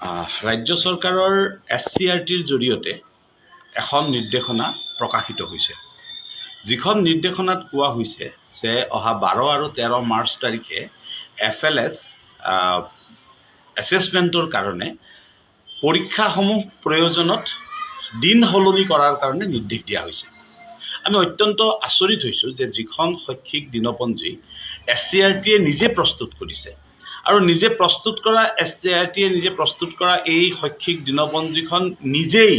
ৰাজ্য চৰকাৰৰ SCRTৰ জৰিয়তে এখন নিৰ্দেশনা প্ৰকাশিত হৈছে, যিখন নিৰ্দেশনাত কোৱা হৈছে যে অহা 12 আৰু 13 মাৰ্চ তাৰিখে FLS এছেছমেণ্টৰ কাৰণে পৰীক্ষাসমূহ প্ৰয়োজনত দিন সলনি কৰাৰ কাৰণে নিৰ্দেশ দিয়া হৈছে। আমি অত্যন্ত আচৰিত হৈছোঁ যে যিখন শৈক্ষিক দিনপঞ্জী SCRTয়ে নিজে প্ৰস্তুত কৰিছে আৰু নিজে প্ৰস্তুত কৰা SCRTয়ে নিজে প্ৰস্তুত কৰা এই শৈক্ষিক দিনপঞ্জীখন নিজেই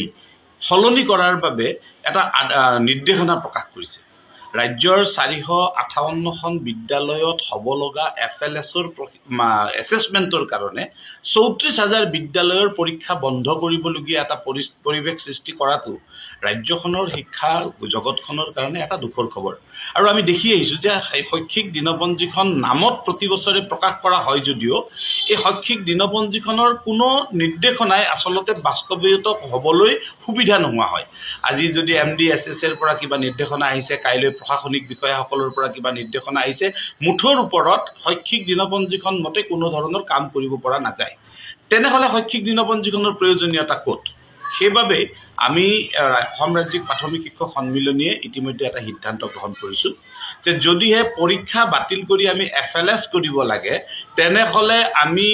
সলনি কৰাৰ বাবে এটা নিৰ্দেশনা প্ৰকাশ কৰিছে। ৰাজ্যৰ 458খন বিদ্যালয়ত হ'ব লগা FLSৰ এছেছমেণ্টৰ কাৰণে 34,000 বিদ্যালয়ৰ পৰীক্ষা বন্ধ কৰিবলগীয়া এটা পৰিৱেশ সৃষ্টি কৰাটো ৰাজ্যখনৰ শিক্ষা জগতখনৰ কাৰণে এটা দুখৰ খবৰ। আৰু আমি দেখি আহিছোঁ যে শৈক্ষিক দিনপঞ্জীখন নামত প্ৰতি বছৰে প্ৰকাশ কৰা হয় যদিও এই শৈক্ষিক দিনপঞ্জীখনৰ কোনো নিৰ্দেশনাই আচলতে বাস্তৱায়িত হ'বলৈ সুবিধা নোহোৱা হয়। আজি যদি MDSSৰ পৰা কিবা নিৰ্দেশনা আহিছে, কাইলৈ প্ৰশাসনিক বিষয়াসকলৰ পৰা কিবা নিৰ্দেশনা আহিছে, মুঠৰ ওপৰত শৈক্ষিক দিনপঞ্জীখন মতে কোনো ধৰণৰ কাম কৰিব পৰা নাযায়। তেনেহ'লে শৈক্ষিক দিনপঞ্জীখনৰ প্ৰয়োজনীয়তা ক'ত? সেইবাবে আমি অসম ৰাজ্যিক প্ৰাথমিক শিক্ষক সন্মিলনীয়ে ইতিমধ্যে এটা সিদ্ধান্ত গ্ৰহণ কৰিছোঁ যে যদিহে পৰীক্ষা বাতিল কৰি আমি FLS কৰিব লাগে, তেনেহ'লে আমি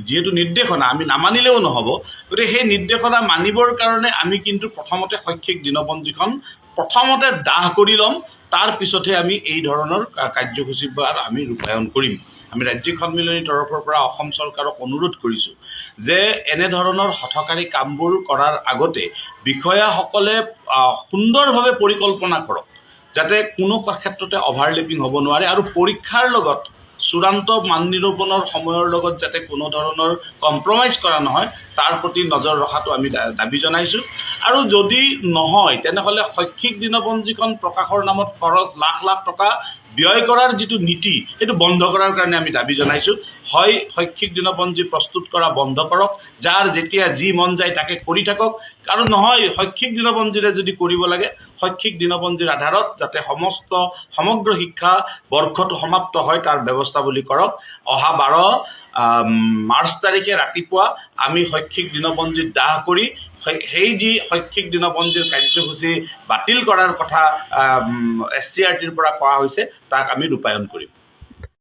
যিহেতু নিৰ্দেশনা আমি নামানিলেও নহ'ব, গতিকে সেই নিৰ্দেশনা মানিবৰ কাৰণে আমি কিন্তু প্ৰথমতে শৈক্ষিক দিনপঞ্জীখন প্ৰথমতে দাহ কৰি ল'ম, তাৰ পিছতহে আমি এই ধৰণৰ কাৰ্যসূচী আমি ৰূপায়ণ কৰিম। আমি ৰাজ্যিক সন্মিলনীৰ তৰফৰ পৰা অসম চৰকাৰক অনুৰোধ কৰিছোঁ যে এনেধৰণৰ হঠকাৰী কামবোৰ কৰাৰ আগতে বিষয়াসকলে সুন্দৰভাৱে পৰিকল্পনা কৰক, যাতে কোনো ক্ষেত্ৰতে অভাৰলেপিং হ'ব নোৱাৰে আৰু পৰীক্ষাৰ লগত চূড়ান্ত মান নিৰূপণৰ সময়ৰ লগত যাতে কোনো ধৰণৰ কম্প্ৰমাইজ কৰা নহয়, তাৰ প্ৰতি নজৰ ৰখাটো আমি দাবী জনাইছোঁ। আৰু যদি নহয় তেনেহ'লে শৈক্ষিক দিনপঞ্জীখন প্ৰকাশৰ নামত খৰচ লাখ লাখ টকা ব্যয় কৰাৰ যিটো নীতি, সেইটো বন্ধ কৰাৰ কাৰণে আমি দাবী জনাইছোঁ। হয়, শৈক্ষিক দিনপঞ্জী প্ৰস্তুত কৰা বন্ধ কৰক, যাৰ যেতিয়া যি মন যায় তাকে কৰি থাকক, আৰু নহয় শৈক্ষিক দিনপঞ্জীৰে যদি কৰিব লাগে শৈক্ষিক দিনপঞ্জীৰ আধাৰত যাতে সমগ্ৰ শিক্ষা বৰ্ষটো সমাপ্ত হয় তাৰ ব্যৱস্থা বুলি কৰক। অহা 12 মাৰ্চ তাৰিখে ৰাতিপুৱা আমি শৈক্ষিক দিনপঞ্জী দাহ কৰি সেই যি শৈক্ষিক দিনপঞ্জীৰ কাৰ্যসূচী বাতিল কৰাৰ কথা SCRTৰ পৰা কোৱা হৈছে তাক আমি ৰূপায়ণ কৰিম।